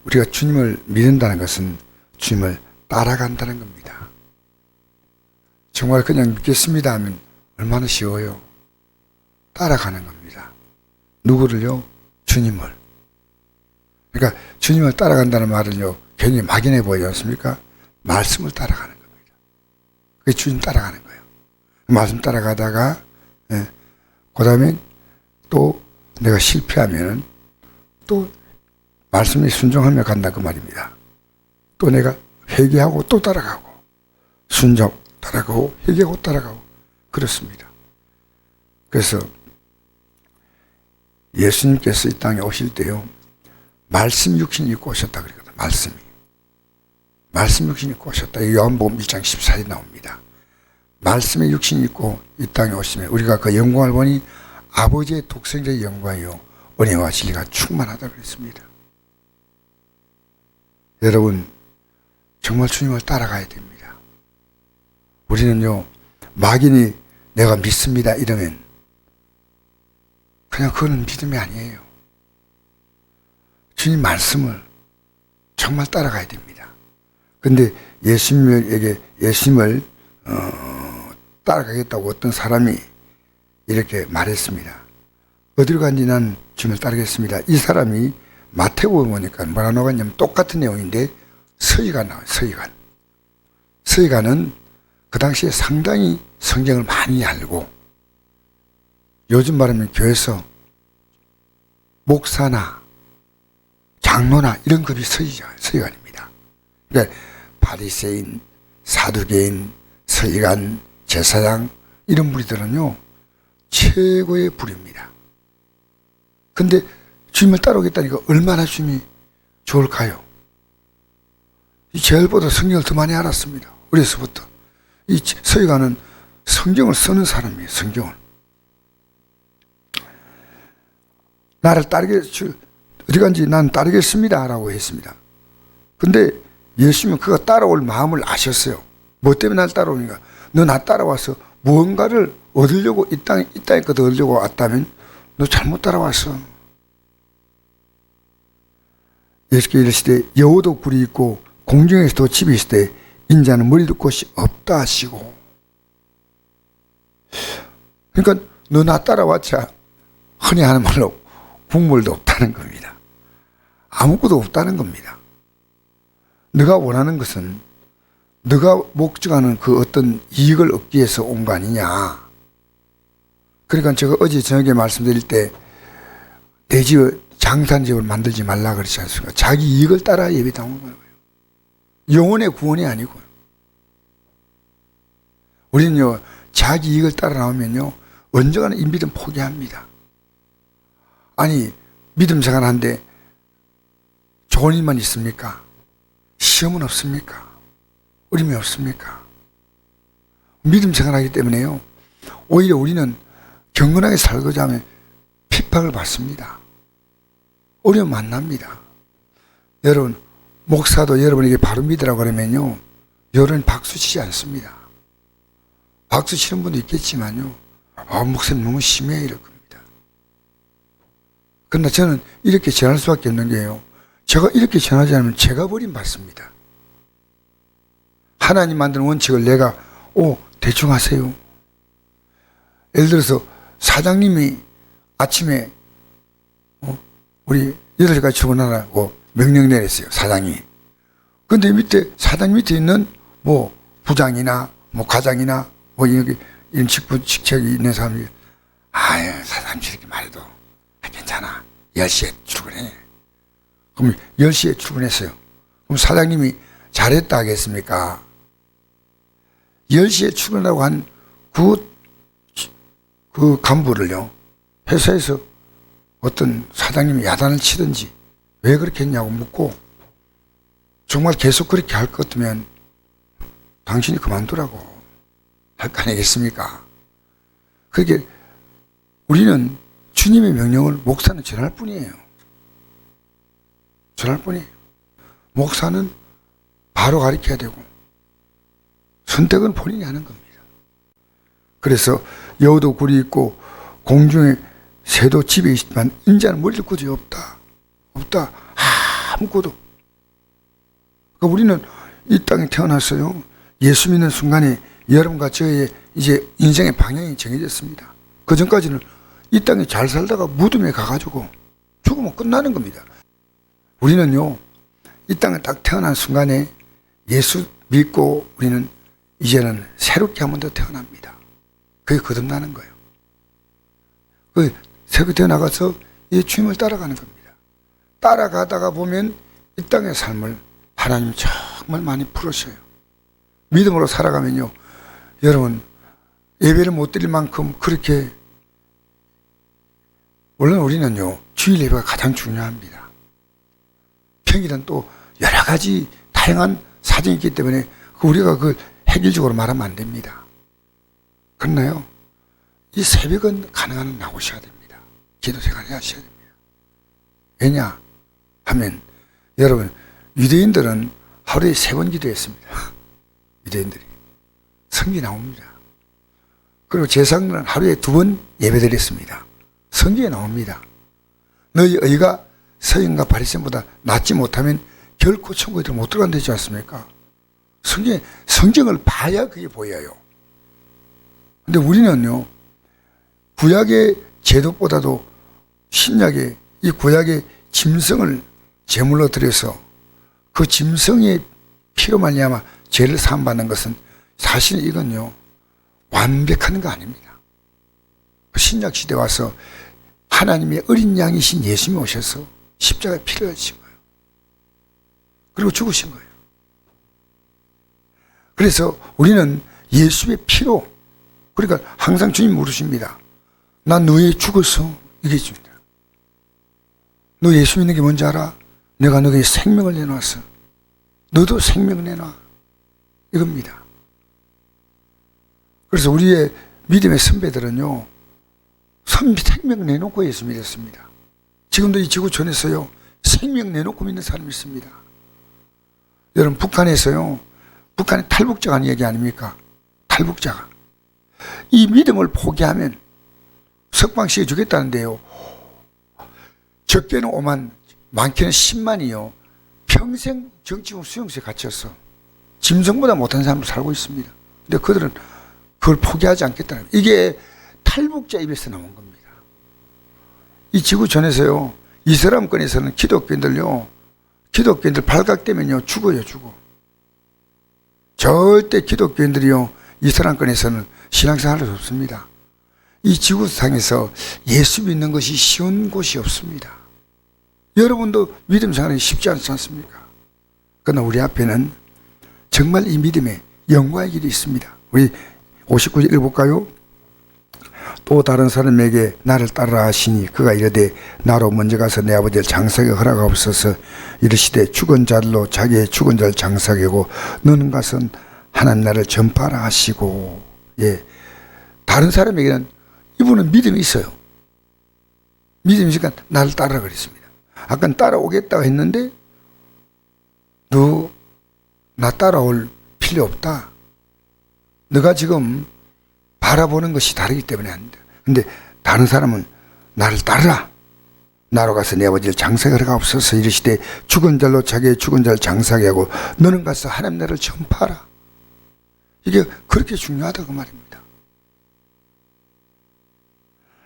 우리가 주님을 믿는다는 것은 주님을 따라간다는 겁니다. 정말 그냥 믿겠습니다 하면 얼마나 쉬워요. 따라가는 겁니다. 누구를요? 주님을. 그러니까 주님을 따라간다는 말은요, 괜히 막연해 보이지 않습니까? 말씀을 따라가는 겁니다. 그게 주님 따라가는 거예요. 말씀 따라가다가, 그 다음에 또 내가 실패하면 또 말씀에 순종하며 간다 그 말입니다. 또 내가 회개하고 또 따라가고, 순종 따라가고, 회개하고 따라가고, 그렇습니다. 그래서 예수님께서 이 땅에 오실 때요, 말씀 육신이 입고 오셨다 그러거든. 말씀 육신이 입고 오셨다. 요한복음 1장 14절에 나옵니다. 말씀의 육신이 입고 이 땅에 오시면 우리가 그 영광을 보니 아버지의 독생자의 영광이요 은혜와 진리가 충만하다 그랬습니다. 여러분, 정말 주님을 따라가야 됩니다. 우리는요, 막연히 내가 믿습니다 이러면 그냥 그거는 믿음이 아니에요. 주님 말씀을 정말 따라가야 됩니다. 근데 예수님을 따라가겠다고 어떤 사람이 이렇게 말했습니다. 어디로 간지 난 주님을 따르겠습니다. 이 사람이 마태복음 보니까 뭐라 나왔냐면 똑같은 내용인데 서기관 나와요. 서기관은 그 당시에 상당히 성경을 많이 알고, 요즘 말하면 교회에서 목사나 장로나 이런 급이 서기관입니다. 그러니까 바리새인, 사두개인, 서기관, 제사장 이런 부류들은요 최고의 부류입니다. 근데 주님을 따라오겠다니까 얼마나 주님이 좋을까요? 이 제일보다 성경을 더 많이 알았습니다. 어려서부터. 이 서기관은 성경을 쓰는 사람이에요. 성경을. 나를 어디 간지 난 따르겠습니다 라고 했습니다. 근데 예수님은 그가 따라올 마음을 아셨어요. 뭐 때문에 날 따라오니까, 너 나 따라와서 무언가를 얻으려고 이 땅에 것 얻으려고 왔다면 너 잘못 따라왔어. 예수께서 이르시되 여호도 굴이 있고 공중에서도 집이 있을 때 인자는 머리 둘 곳이 없다 하시고. 그러니까 너 나 따라왔자 흔히 하는 말로 국물도 없다는 겁니다. 아무것도 없다는 겁니다. 네가 원하는 것은 네가 목적하는 그 어떤 이익을 얻기 위해서 온 거 아니냐. 그러니까 제가 어제 저녁에 말씀드릴 때 대지의 장산지역을 만들지 말라 그러지 않습니까? 자기 이익을 따라 예배 나오는 거예요. 영혼의 구원이 아니고요. 우리는요, 자기 이익을 따라 나오면요, 언젠가는 이 믿음 포기합니다. 아니, 믿음 생활하는데 좋은 일만 있습니까? 시험은 없습니까? 어려움이 없습니까? 믿음 생활하기 때문에요, 오히려 우리는 경건하게 살고자 하면 핍박을 받습니다. 어려움 만납니다. 여러분, 목사도 여러분에게 바로 믿으라고 그러면요, 여러분 박수 치지 않습니다. 박수 치는 분도 있겠지만요, 목사님 너무 심해 이럴 겁니다. 그러나 저는 이렇게 전할 수밖에 없는 게요, 제가 이렇게 전하지 않으면 제가 버림받습니다. 하나님 만든 원칙을 내가 대충 하세요. 예를 들어서 사장님이 아침에 우리 8시까지 출근하라고 명령 내렸어요. 사장이. 근데 사장 밑에 있는 부장이나 과장이나 이런 직책이 있는 사람이, 사장님 이렇게 말해도 괜찮아. 10시에 출근해. 그럼 10시에 출근했어요. 그럼 사장님이 잘했다 하겠습니까? 10시에 출근하고 한 그 간부를요, 회사에서 어떤 사장님이 야단을 치든지 왜 그렇게 했냐고 묻고, 정말 계속 그렇게 할 것 같으면 당신이 그만두라고 할 거 아니겠습니까? 그렇게 우리는 주님의 명령을 목사는 전할 뿐이에요. 전할 뿐이에요. 목사는 바로 가르쳐야 되고 선택은 본인이 하는 겁니다. 그래서 여우도 굴이 있고 공중에 새도 집에 있지만 인자는 머리 둘 곳이 없다. 아무것도. 그러니까 우리는 이 땅에 태어났어요. 예수 믿는 순간에 여러분과 저의 이제 인생의 방향이 정해졌습니다. 그 전까지는 이 땅에 잘 살다가 무덤에 가가지고 죽으면 끝나는 겁니다. 우리는요, 이 땅에 딱 태어난 순간에 예수 믿고 우리는 이제는 새롭게 한 번 더 태어납니다. 그게 거듭나는 거예요. 그 새롭게 태어나가서 이 주님을 따라가는 겁니다. 따라가다가 보면 이 땅의 삶을 하나님 정말 많이 풀으셔요. 믿음으로 살아가면요, 여러분 예배를 못 드릴 만큼 그렇게, 물론 우리는요 주일 예배가 가장 중요합니다. 평일은 또 여러 가지 다양한 사정이 있기 때문에 우리가 그 획일적으로 말하면 안 됩니다. 그러나요, 이 새벽은 가능한 한 나오셔야 됩니다. 기도 생활 하셔야 됩니다. 왜냐 하면 여러분, 유대인들은 하루에 3번 기도했습니다. 유대인들이 성경에 나옵니다. 그리고 제사장들은 하루에 2번 예배드렸습니다. 성경에 나옵니다. 너희 의가 서인과 바리새인보다 낫지 못하면 결코 천국에 못 들어간다지 않습니까? 성경을 봐야 그게 보여요. 근데 우리는요, 구약의 제도보다도 신약의 이 구약의 짐승을 제물로 드려서 그 짐승의 피로 말미암아 죄를 사함받는 것은 사실 이건요 완벽한 거 아닙니다. 신약 시대 와서 하나님의 어린 양이신 예수님이 오셔서 십자가에 피를 흘리신 거예요. 그리고 죽으신 거예요. 그래서 우리는 예수의 피로, 그러니까 항상 주님 물으십니다. 난 너희 죽었어. 이게 줍니다. 너 예수 믿는 게 뭔지 알아? 내가 너에게 생명을 내놓았어. 너도 생명 내놔. 이겁니다. 그래서 우리의 믿음의 선배들은요, 생명 내놓고 예수 믿었습니다. 지금도 이 지구촌에서요, 생명 내놓고 믿는 사람이 있습니다. 여러분, 북한에서요, 북한의 탈북자가 얘기 아닙니까? 탈북자가. 이 믿음을 포기하면 석방시켜 주겠다는데요, 적게는 5만, 많게는 10만이요. 평생 정치범 수용소에 갇혀서 짐승보다 못한 사람으로 살고 있습니다. 근데 그들은 그걸 포기하지 않겠다는 거예요. 이게 탈북자 입에서 나온 겁니다. 이 지구촌에서요, 이슬람권에서는 기독교인들 발각되면요, 죽어요, 죽어. 절대 기독교인들이요, 이슬람권에서는 신앙생활을 할 수 없습니다. 이 지구상에서 예수 믿는 것이 쉬운 곳이 없습니다. 여러분도 믿음 생활이 쉽지 않지 않습니까? 그러나 우리 앞에는 정말 이 믿음의 영광의 길이 있습니다. 우리 59절 읽어볼까요? 또 다른 사람에게 나를 따르라 하시니 그가 이르되 나로 먼저 가서 내 아버지를 장사하게 허락하옵소서. 이르시되 죽은 자들로 자기의 죽은 자를 장사하게 하고 너는 가서 하나님 나라를 전파하라 하시고. 예, 다른 사람에게는 이분은 믿음이 있어요. 믿음이 있으니까 나를 따르라 그랬습니다. 아까 따라오겠다고 했는데 너 나 따라올 필요 없다. 너가 지금 바라보는 것이 다르기 때문에 안 돼. 근데 다른 사람은 나를 따르라. 나로 가서 내 아버지를 장사하게 하옵소서. 이르시되 죽은 자로 자기의 죽은 자를 장사하게 하고 너는 가서 하나님 나라를 전파하라. 이게 그렇게 중요하다고 말입니다.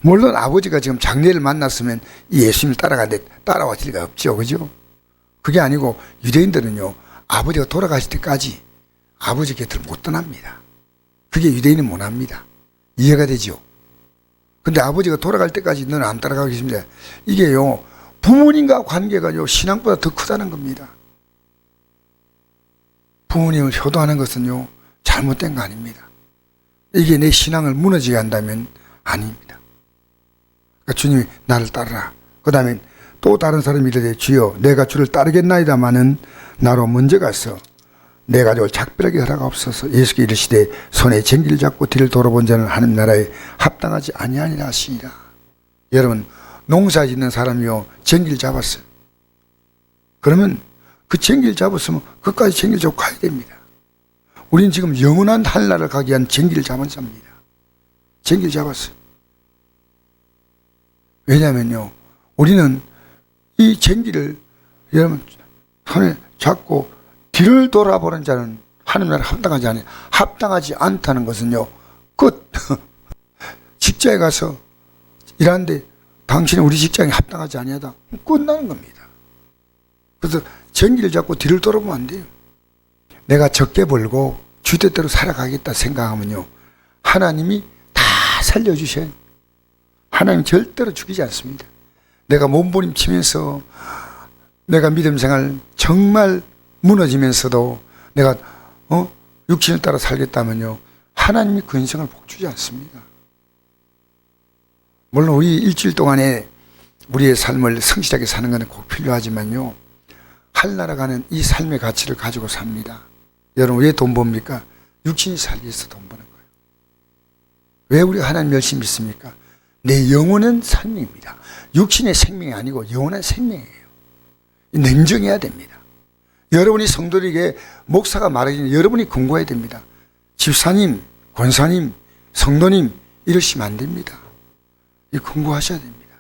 물론 아버지가 지금 장례를 만났으면 예수님을 따라가는데 따라왔을 리가 없죠. 그죠? 그게 아니고 유대인들은요, 아버지가 돌아가실 때까지 아버지 곁을 못 떠납니다. 그게 유대인은 못합니다. 이해가 되죠? 근데 아버지가 돌아갈 때까지 너는 안 따라가겠습니다. 이게요, 부모님과 관계가요, 신앙보다 더 크다는 겁니다. 부모님을 효도하는 것은요, 잘못된 거 아닙니다. 이게 내 신앙을 무너지게 한다면 아닙니다. 그러니까 주님이 나를 따르라. 그 다음에 또 다른 사람이 이르되 주여 내가 주를 따르겠나이다마는 나로 먼저 가서 내 가족을 작별하게 허락하옵소서. 예수께 이르시되 손에 쟁기를 잡고 뒤를 돌아본 자는 하나님 나라에 합당하지 아니하니라 하시니라. 여러분, 농사 짓는 사람이요, 쟁기를 잡았어요. 그러면 그 쟁기를 잡았으면 끝까지 쟁기를 잡고 가야 됩니다. 우리는 지금 영원한 하늘나라를 가기 위한 쟁기를 잡은 자입니다. 쟁기를 잡았어요. 왜냐하면요, 우리는 이 쟁기를 여러분 손에 잡고 뒤를 돌아보는 자는 하나님 나라에 합당하지 않아요. 합당하지 않다는 것은요, 끝. 직장에 가서 일하는데 당신이 우리 직장에 합당하지 아니하다, 끝나는 겁니다. 그래서 전기를 잡고 뒤를 돌아보면 안 돼요. 내가 적게 벌고 주대대로 살아가겠다 생각하면요, 하나님이 다 살려주셔요. 하나님 절대로 죽이지 않습니다. 내가 몸부림치면서 내가 믿음 생활 정말 무너지면서도 내가 육신을 따라 살겠다면요, 하나님이 그 인생을 복주지 않습니다. 물론 우리 일주일 동안에 우리의 삶을 성실하게 사는 것은 꼭 필요하지만요, 하늘나라 가는 이 삶의 가치를 가지고 삽니다. 여러분, 왜 돈 법니까? 육신이 살기 위해서 돈 버는 거예요. 왜 우리가 하나님 열심히 믿습니까? 내 영혼은 삶입니다. 육신의 생명이 아니고 영원한 생명이에요. 냉정해야 됩니다. 여러분이 성도에게 목사가 말하기는 여러분이 권고해야 됩니다. 집사님, 권사님, 성도님 이러시면 안 됩니다. 이 권고하셔야 됩니다.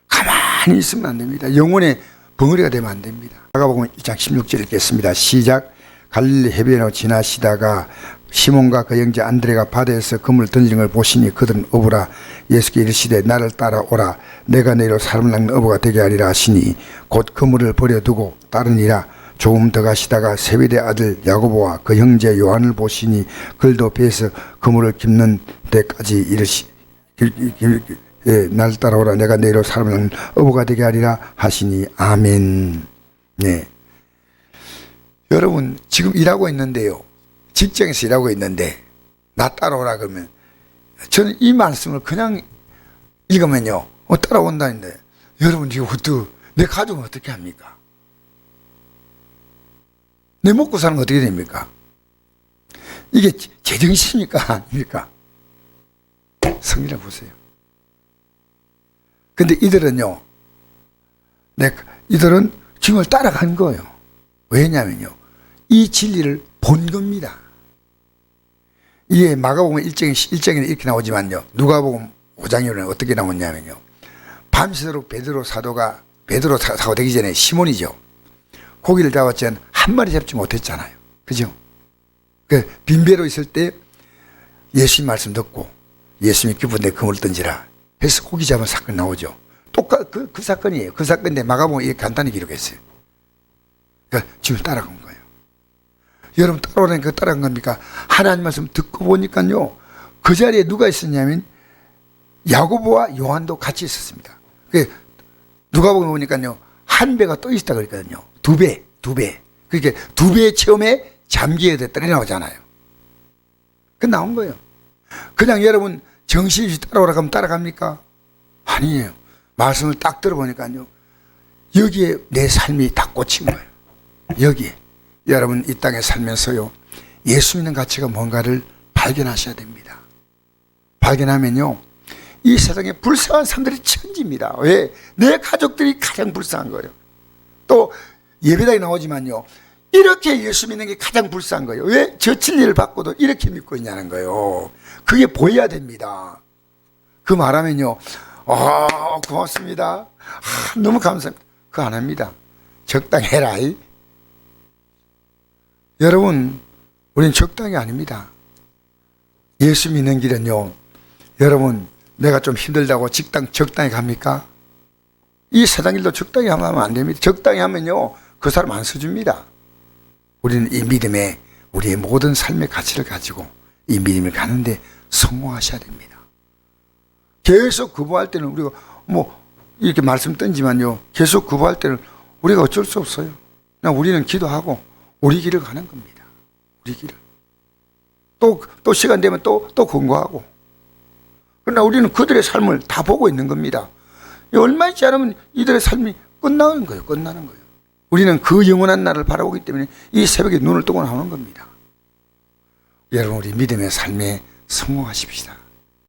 가만히 있으면 안 됩니다. 영혼의 벙어리가 되면 안 됩니다. 마가복음 1장 16절 읽겠습니다. 시작. 갈릴리 해변으로 지나시다가 시몬과 그 형제 안드레가 바다에서 그물을 던지는 걸 보시니 그들은 어부라. 예수께 이르시되 나를 따라오라. 내가 너희로 사람을 낚는 어부가 되게 하리라 하시니 곧 그물을 버려두고 따르니라. 조금 더 가시다가 세베대 아들 야고보와 그 형제 요한을 보시니 그들도 배에서 그물을 깁는 데까지 나를 따라오라. 내가 너희로 사람을 낚는 어부가 되게 하리라 하시니 아멘. 네. 여러분, 지금 일하고 있는데요, 직장에서 일하고 있는데 나 따라오라 그러면 저는 이 말씀을 그냥 읽으면요, 따라온다는데 여러분, 지금 내 가족은 어떻게 합니까? 내 먹고 사는 거 어떻게 됩니까? 이게 제정신입니까? 아닙니까? 성경을 보세요. 근데 이들은요, 이들은 주님을 따라간 거예요. 왜냐면요, 이 진리를 본 겁니다. 이게 마가복음 1장에는 이렇게 나오지만요, 누가복음 5장에는 어떻게 나오냐면요, 밤새도록 베드로 사도가 되기 전에 시몬이죠, 고기를 잡았지만 한 마리 잡지 못했잖아요. 그죠? 그 빈배로 있을 때 예수님 말씀 듣고 예수님이 기쁜데 그물을 던지라 해서 고기 잡은 사건 나오죠. 그 사건이에요. 그 사건인데 마가복음 이렇게 간단히 기록했어요. 그러니까 지금 따라간 거예요. 여러분, 따라오라니까 따라간 겁니까? 하나님 말씀 듣고 보니까요, 그 자리에 누가 있었냐면 야고보와 요한도 같이 있었습니다. 누가복음 보니까요, 한 배가 또 있다 그랬거든요. 두 배. 그러니까 두 배의 체험에 잠기게 됐다 나오잖아요. 그 나온 거예요. 그냥 여러분 정신없이 따라오라 하면 따라갑니까? 아니에요. 말씀을 딱 들어보니까요, 여기에 내 삶이 다 꽂힌 거예요. 여기에. 여러분, 이 땅에 살면서요, 예수 믿는 가치가 뭔가를 발견하셔야 됩니다. 발견하면요, 이 세상에 불쌍한 사람들이 천지입니다. 왜? 내 가족들이 가장 불쌍한 거예요. 또 예배당에 나오지만요, 이렇게 예수 믿는 게 가장 불쌍한 거예요. 왜? 저 진리를 받고도 이렇게 믿고 있냐는 거예요. 그게 보여야 됩니다. 그 말하면요, 고맙습니다. 너무 감사합니다. 그거 안 합니다. 적당히 해라. 여러분, 우리는 적당히 아닙니다. 예수 믿는 길은요, 여러분, 내가 좀 힘들다고 적당히 갑니까? 이 세상 일도 적당히 하면 안 됩니다. 적당히 하면요, 그 사람 안 써줍니다. 우리는 이 믿음에 우리의 모든 삶의 가치를 가지고 이 믿음을 가는데 성공하셔야 됩니다. 계속 구부할 때는 우리가 이렇게 말씀 던지만요, 계속 구부할 때는 우리가 어쩔 수 없어요. 그냥 우리는 기도하고 우리 길을 가는 겁니다. 우리 길을. 또 시간 되면 또 권고하고. 그러나 우리는 그들의 삶을 다 보고 있는 겁니다. 얼마 있지 않으면 이들의 삶이 끝나는 거예요. 우리는 그 영원한 날을 바라보기 때문에 이 새벽에 눈을 뜨고 나오는 겁니다. 여러분, 우리 믿음의 삶에 성공하십시다.